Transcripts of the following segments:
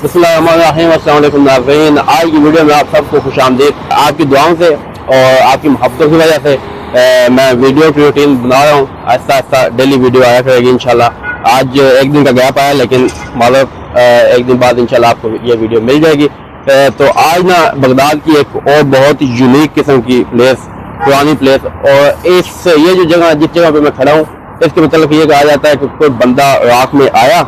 बिस्मिल्लाहिर्रहमानिर्रहीम। अस्सलाम वालेकुम नाज़रीन, आज की वीडियो में आप सबको खुशामदीद। आपकी दुआओं से और आपकी मोहब्बतों की वजह से मैं वीडियो की रूटीन बना रहा हूँ। आहिस्ता आहिस्ता डेली वीडियो आया करेगी इंशाल्लाह। आज एक दिन का गैप आया, लेकिन मालूम एक दिन बाद इंशाल्लाह आपको ये वीडियो मिल जाएगी। तो आज ना बगदाद की एक और बहुत ही यूनिक किस्म की प्लेस, पुरानी प्लेस, और ये जो जगह जिस जगह पे मैं खड़ा हूँ इसके मतलब ये कहा जाता है कि कोई बंदा इराक में आया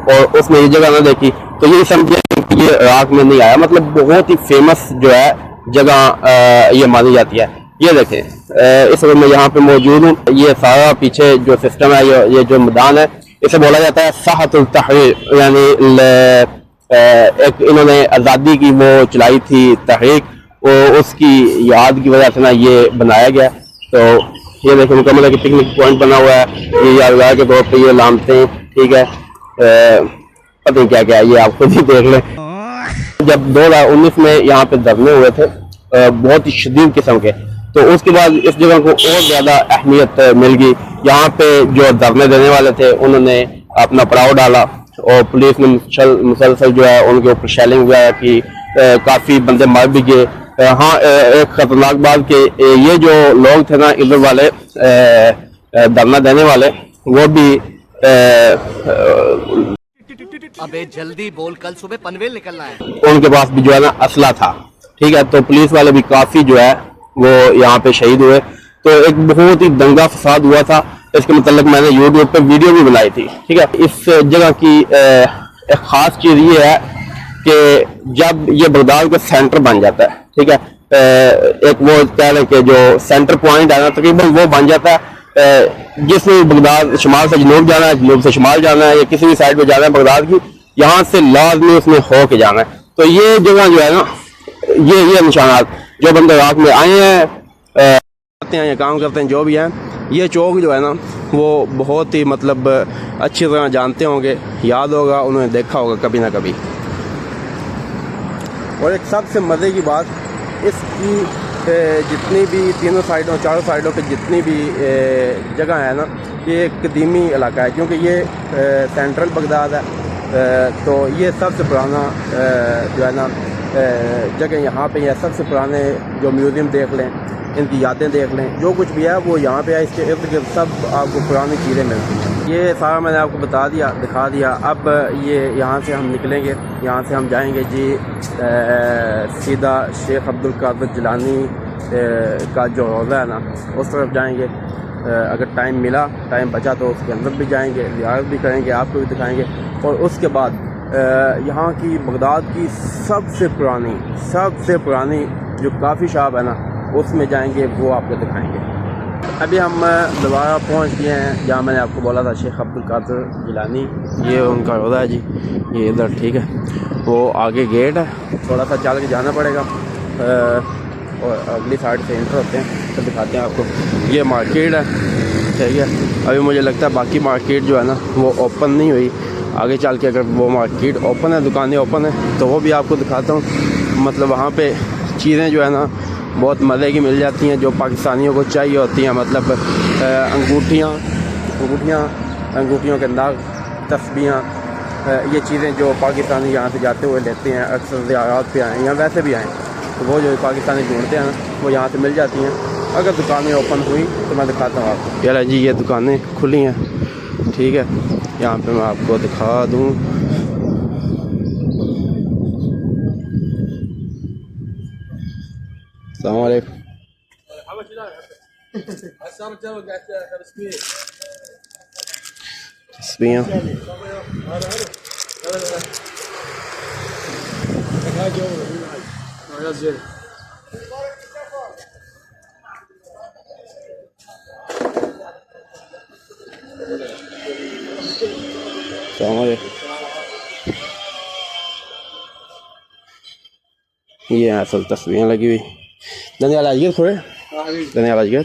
और उसने ये जगह ना देखी तो ये समझे कि ये इराक में नहीं आया। मतलब बहुत ही फेमस जो है जगह ये मानी जाती है। ये देखें, इस वक्त मैं यहाँ पे मौजूद हूँ। ये सारा पीछे जो सिस्टम है, ये जो मैदान है, इसे बोला जाता है साहतुल तहरीर, यानी एक इन्होंने आज़ादी की वो चलाई थी तहरीक, वो उसकी याद की वजह से ना ये बनाया गया। तो ये देखिए मुकम्मल है कि पिकनिक पॉइंट बना हुआ है, ये यादगार के तौर पर ये लामते, ठीक है। पता नहीं क्या क्या है, ये आप खुद ही देख लें। जब 2019 में यहाँ पे धरने हुए थे बहुत ही शदीद किस्म के, तो उसके बाद इस जगह को और ज़्यादा अहमियत मिल गई। यहाँ पे जो धरने देने वाले थे उन्होंने अपना पड़ाव डाला और पुलिस ने मुसलसल जो है उनके ऊपर शेलिंग वगैरह की, काफ़ी बंदे मर भी गए। हाँ, एक खतरनाक बात कि ये जो लोग थे ना इधर वाले धरना देने वाले, वो भी अबे जल्दी बोल, कल सुबह पनवेल निकलना है। उनके पास भी जो है ना असला था, ठीक है। तो पुलिस वाले भी काफी जो है वो यहाँ पे शहीद हुए। तो एक बहुत ही दंगा फसाद हुआ था। इसके मतलब मैंने यूट्यूब पे वीडियो भी बनाई थी, ठीक है। इस जगह की एक खास चीज ये है कि जब ये बगदाद का सेंटर बन जाता है, ठीक है, एक वो कह रहे कि जो सेंटर पॉइंट है ना तकरीबन वो बन जाता है। जिसमें बगदाद शुमाल से जनूब जाना है, जनूब से शुमाल जाना है, या किसी भी साइड पे जाना है बगदाद की, यहाँ से लाजमी उसमें हो के जाना है। तो ये जगह जो है ना, ये निशानात जो बंदे इराक में आए हैं, आते हैं या काम करते हैं, जो भी हैं, ये चौक जो है ना वो बहुत ही मतलब अच्छी तरह जानते होंगे, याद होगा, उन्होंने देखा होगा कभी ना कभी। और एक सबसे मज़े की बात, इसकी जितनी भी तीनों साइडों चारों साइडों पे जितनी भी जगह है ना, ये एक कदीमी इलाका है, क्योंकि ये सेंट्रल बगदाद है। तो ये सबसे पुराना जो है ना जगह यहाँ पे है। सबसे पुराने जो म्यूज़ियम देख लें, इनकी यादें देख लें, जो कुछ भी है वो यहाँ पे है। इसके इर्द गिर्द सब आपको पुरानी चीज़ें मिलती हैं। ये सारा मैंने आपको बता दिया, दिखा दिया। अब ये यहाँ से हम निकलेंगे, यहाँ से हम जाएंगे जी सीधा शेख अब्दुल कादिर जिलानी का जो रोज़ा है ना उस तरफ जाएंगे। अगर टाइम मिला, टाइम बचा तो उसके अंदर भी जाएंगे, ज़ियारत भी करेंगे, आपको भी दिखाएंगे। और उसके बाद यहाँ की बगदाद की सबसे पुरानी जो काफ़ी शॉप है ना उसमें जाएंगे, वो आपको दिखाएंगे। अभी हम दोबारा पहुँच गए हैं जहाँ मैंने आपको बोला था, शेख अब्दुल कादिर जिलानी। ये उनका रोज़ा है जी, ये इधर, ठीक है। वो आगे गेट है, थोड़ा सा चल के जाना पड़ेगा और अगली साइड से एंटर होते हैं तो दिखाते हैं आपको। ये मार्केट है, ठीक है। अभी मुझे लगता है बाकी मार्केट जो है ना वो ओपन नहीं हुई। आगे चल के अगर वो मार्केट ओपन है, दुकानें ओपन है, तो वो भी आपको दिखाता हूँ। मतलब वहाँ पे चीज़ें जो है ना बहुत मज़े की मिल जाती हैं, जो पाकिस्तानियों को चाहिए होती हैं। मतलब अंगूठियों के नाग, तस्बीहां, ये चीज़ें जो पाकिस्तानी यहाँ से जाते हुए लेते हैं, अक्सर ज़ियारत पे आए या वैसे भी आएँ, तो वो जो पाकिस्तानी ढूंढते हैं वो यहाँ से मिल जाती हैं। अगर दुकानें ओपन हुई तो मैं दिखाता हूँ आपको। यार जी, ये दुकानें खुली हैं, ठीक है। यहाँ पे मैं आपको दिखा दूँ। अस्सलाम वालेकुम। तस्बीहां, ये असल तस्वीरें लगी हुई। धन्यवाद आजगर थोड़े धन्यवाद आजगर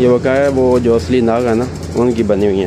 ये बकाया वो जो असली नाग है ना उनकी बनी हुई है।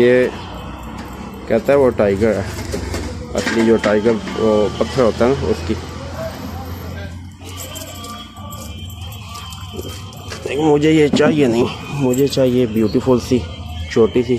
ये कहता है वो टाइगर है, असली जो टाइगर वो पत्थर होता है ना उसकी। लेकिन मुझे ये चाहिए नहीं, मुझे चाहिए ब्यूटीफुल सी छोटी सी।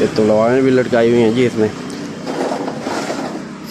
ये तलवारें भी लटकाई हुई हैं जी इसमें।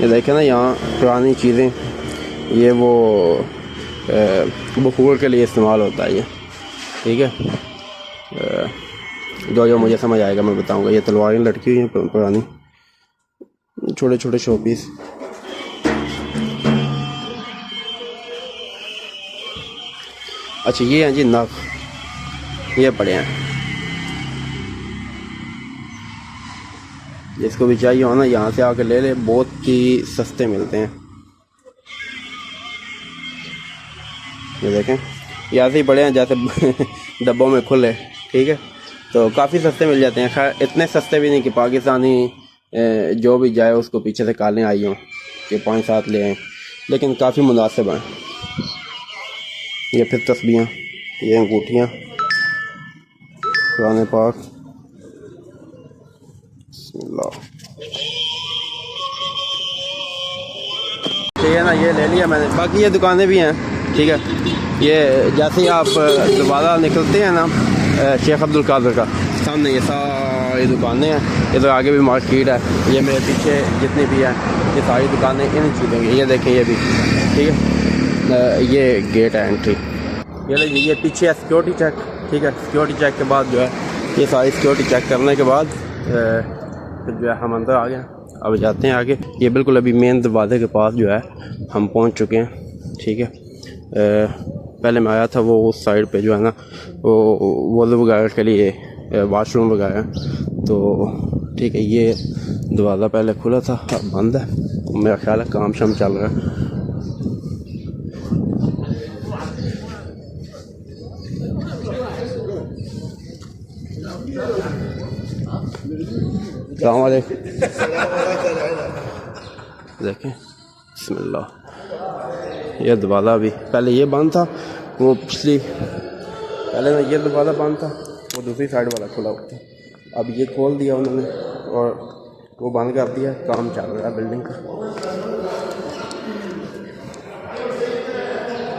ये देखें ना यहाँ पुरानी चीज़ें, ये वो बखूर के लिए इस्तेमाल होता है ये, ठीक है। जो जो मुझे समझ आएगा मैं बताऊंगा। ये तलवारें लटकी हुई हैं पुरानी, छोटे छोटे शो पीस। अच्छा ये हैं जी नग, ये पड़े हैं। जिसको भी चाहिए हो ना यहाँ से आके ले ले, बहुत ही सस्ते मिलते हैं। ये देखें ये ऐसे ही पड़े हैं जैसे डब्बों में खुले, ठीक है। तो काफ़ी सस्ते मिल जाते हैं। खैर इतने सस्ते भी नहीं कि पाकिस्तानी जो भी जाए उसको पीछे से कालें आई हों कि 5-7 ले आएँ, लेकिन काफ़ी मुनासिब हैं। ये फिर तस्बीहां, ये अंगूठियाँ, कुरान पाक, बिस्मिल्लाह। ठीक है ना, ये ले लिया मैंने। बाकी ये दुकानें भी हैं, ठीक है। ये जैसे ही आप दोबारा निकलते हैं ना शेख अब्दुल कादर का, सामने ये सारी दुकानें हैं। इधर आगे भी मार्केट है। ये मेरे पीछे जितनी भी हैं ये सारी दुकानें इन चीज़ों की। ये देखें ये भी, ठीक है। ये गेट है एंट्री। ये पीछे है सिक्योरिटी चेक, ठीक है। सिक्योरिटी चेक के बाद जो है ये सारी सिक्योरिटी चेक करने के बाद फिर जो है हम अंदर आ गए। अब जाते हैं आगे। ये बिल्कुल अभी मेन दरवाजे के पास जो है हम पहुंच चुके हैं, ठीक है। पहले मैं आया था वो उस साइड पे जो है ना वो वज़ू वगैरह के लिए वाशरूम वगैरह, तो ठीक है। ये दरवाज़ा पहले खुला था, अब बंद है। मेरा ख्याल है काम शाम चल रहा है। अस्सलाम वालेकुम। देखें बिस्मिल्लाह। ये दरवाज़ा भी पहले ये बंद था, वो पहले ना ये दरवाज़ा बंद था, वो दूसरी साइड वाला खुला हुआ था। अब ये खोल दिया उन्होंने और वो बंद कर दिया। काम चल रहा है बिल्डिंग का।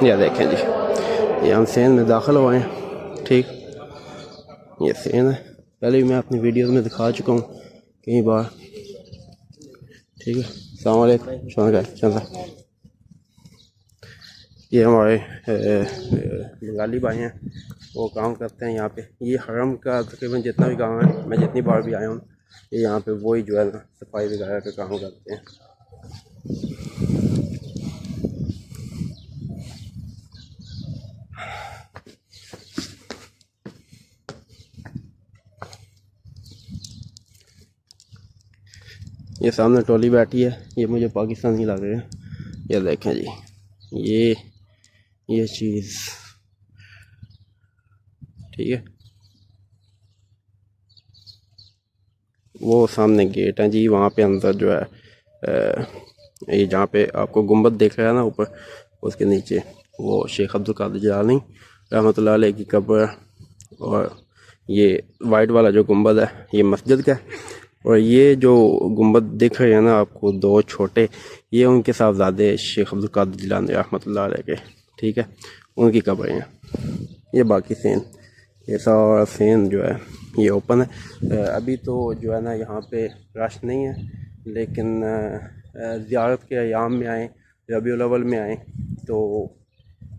ये देखें जी, ये हम सेन में दाखिल हुए हैं, ठीक। ये सेन है, पहले भी मैं अपनी वीडियोज़ में दिखा चुका हूँ कई बार, ठीक है। अस्सलाम वालेकुम। ये हमारे बंगाली भाई हैं, वो काम करते हैं यहाँ पे। ये हरम का तकरीबन जितना भी काम है, मैं जितनी बार भी आया हूँ, ये यहाँ पे वही जो है ना सफाई वगैरह का काम करते हैं। ये सामने ट्रॉली बैठी है, ये मुझे पाकिस्तानी लग रहे हैं। ये देखें जी, ये चीज़, ठीक है। वो सामने गेट है जी, वहाँ पे अंदर जो है ये जहाँ पे आपको गुंबद देख रहा है ना ऊपर, उसके नीचे वो शेख अब्दुल कादिर जिलानी रहमतुल्लाह अलैह की कब्र है। और ये वाइट वाला जो गुंबद है ये मस्जिद का है। और ये जो गुंबद दिख रहे हैं ना आपको, 2 छोटे, ये उनके साहबजादे शेख अब्दुल कादिर जिलानी रहमतुल्लाह अलैह के, ठीक है, उनकी कब्रें हैं। ये बाकी सेन, ये सारा सेन जो है ये ओपन है। अभी तो जो है ना यहाँ पे रश नहीं है, लेकिन ज़ियारत के अयाम में आएँ, रबीउल अव्वल में आएँ तो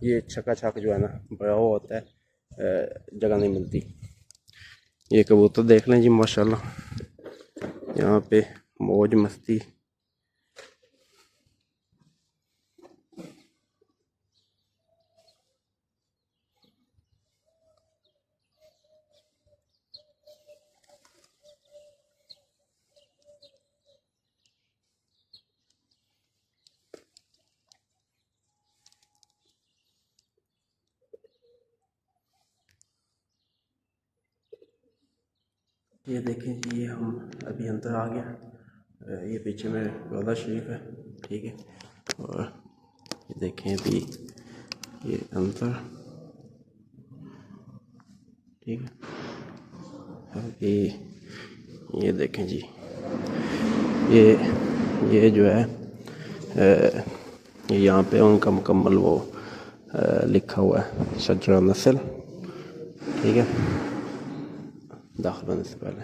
ये छका छक जो है ना बड़ा हुआ होता है, जगह नहीं मिलती। ये कबूतर देख लें जी माशाल्लाह, यहाँ पे मौज मस्ती। ये देखें जी, ये हम अभी अंदर आ गया। ये पीछे में रोज़ा शरीफ है, ठीक है। और ये देखें अभी ये अंदर, ठीक है। अभी ये देखें जी, ये जो है यहाँ पे उनका मुकम्मल वो लिखा हुआ है शजरा नस्ल, ठीक है। दाखिल होने से पहले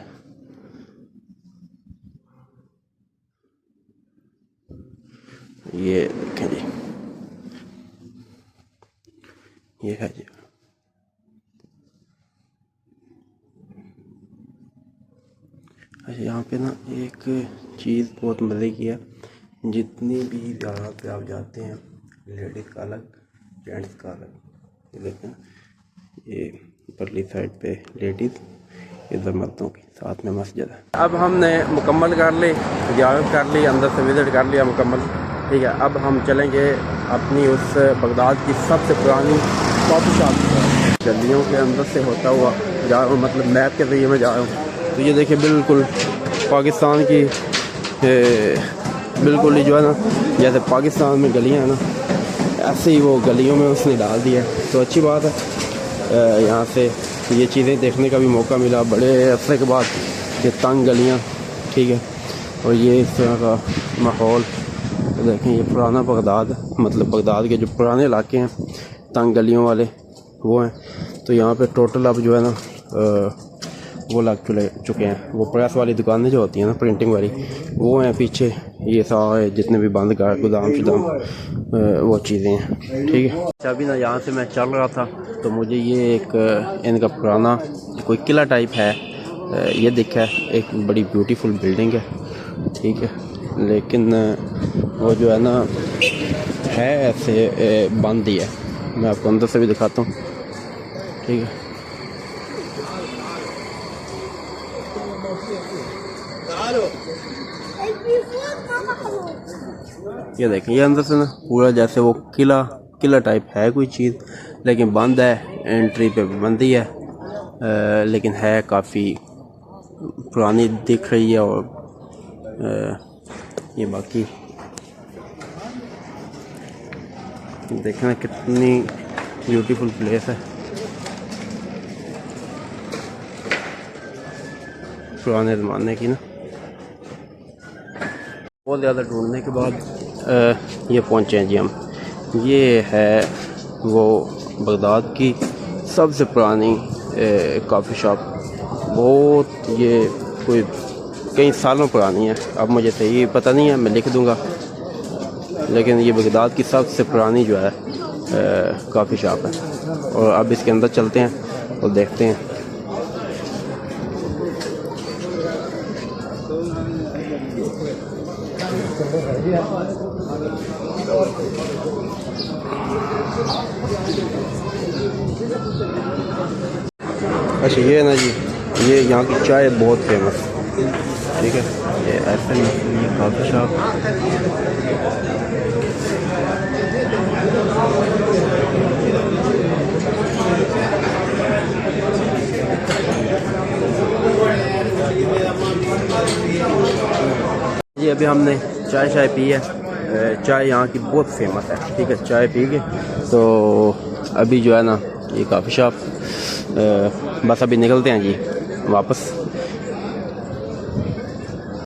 ये देखें जी, ये है जी। अच्छा, यहाँ पे ना एक चीज़ बहुत मज़े की है, जितनी भी जगह पे आप जाते हैं लेडीज़ का अलग, जेंट्स का अलग। ये देखें, ये परली साइड पे लेडीज़, इधर मर्दों की, साथ में मस्जिद है। अब हमने मुकम्मल कर ली, ज़ियारत कर ली, अंदर से विज़िट कर लिया मुकम्मल, ठीक है। अब हम चलेंगे अपनी उस बगदाद की सबसे पुरानी कॉफ़ी शॉप पर। गलियों के अंदर से होता हुआ जा रहा हूँ, मतलब मैप के ज़रिए मैं जा रहा हूँ। तो ये देखिए बिल्कुल पाकिस्तान की, बिल्कुल ही जो है ना, जैसे पाकिस्तान में गलियाँ हैं ना, ऐसे ही वो गलियों में उसने डाल दिया है। तो अच्छी बात है, यहाँ से ये चीज़ें देखने का भी मौका मिला बड़े अरसे के बाद, ये तंग गलियाँ, ठीक है। और ये इस तरह का माहौल देखें, ये पुराना बगदाद, मतलब बगदाद के जो पुराने इलाके हैं तंग गलियों वाले वो हैं। तो यहाँ पे टोटल अब जो है ना वो लग चुके हैं, वो प्रेस वाली दुकानें जो होती हैं ना, प्रिंटिंग वाली, वो हैं पीछे। ये सारे जितने भी बंद कर गोदाम शुदाम वो चीज़ें हैं, ठीक है। अच्छा, अभी ना यहाँ से मैं चल रहा था तो मुझे ये एक इनका पुराना कोई किला टाइप है, ये दिखा है। एक बड़ी ब्यूटीफुल बिल्डिंग है, ठीक है, लेकिन वो जो है ना है ऐसे बंद ही है। मैं आपको अंदर से भी दिखाता हूँ, ठीक है। ये देखें, ये अंदर से ना पूरा जैसे वो किला टाइप है कोई चीज़, लेकिन बंद है, एंट्री पे बंद ही है, लेकिन है काफ़ी पुरानी दिख रही है। और ये बाकी देखना कितनी ब्यूटीफुल प्लेस है, पुराने ज़माने की ना। बहुत ज़्यादा ढूंढने के बाद ये पहुँचे हैं जी हम। ये है वो बगदाद की सबसे पुरानी कॉफ़ी शॉप, बहुत ये कोई कई सालों पुरानी है। अब मुझे सही पता नहीं है, मैं लिख दूंगा, लेकिन ये बगदाद की सबसे पुरानी जो है कॉफ़ी शॉप है। और अब इसके अंदर चलते हैं और देखते हैं। अच्छा, ये ना जी, ये यहाँ की चाय बहुत फेमस, ठीक है। ये ऐसे ये कॉफ़ी शॉप, ये अभी हमने चाय पी है। चाय यहाँ की बहुत फेमस है, ठीक है। चाय पी के तो अभी जो है ना ये कॉफ़ी शॉप, बस अभी निकलते हैं जी वापस।